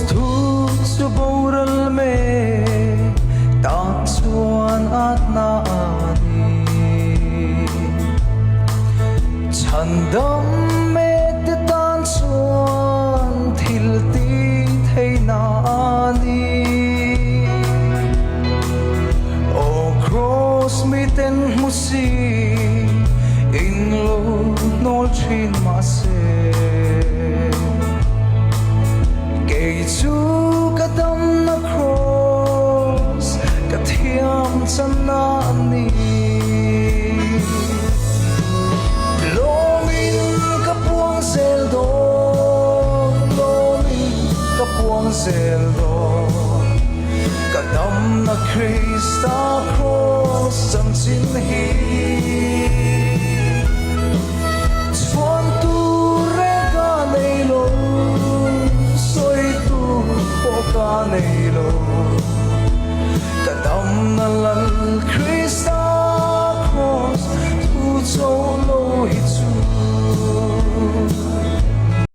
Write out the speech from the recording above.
thu su boral me tak chuan at na ani chandam me te tan chuan thil ti thei na ani o cross mi ten musi in lo nol chin ma se chu ka dam na cross ka thiam chan na ni longin ka puang sel do longin ka puang sel do ka dam na Krista cross chan chin hi chuan tu re ka nei lo ka nei lo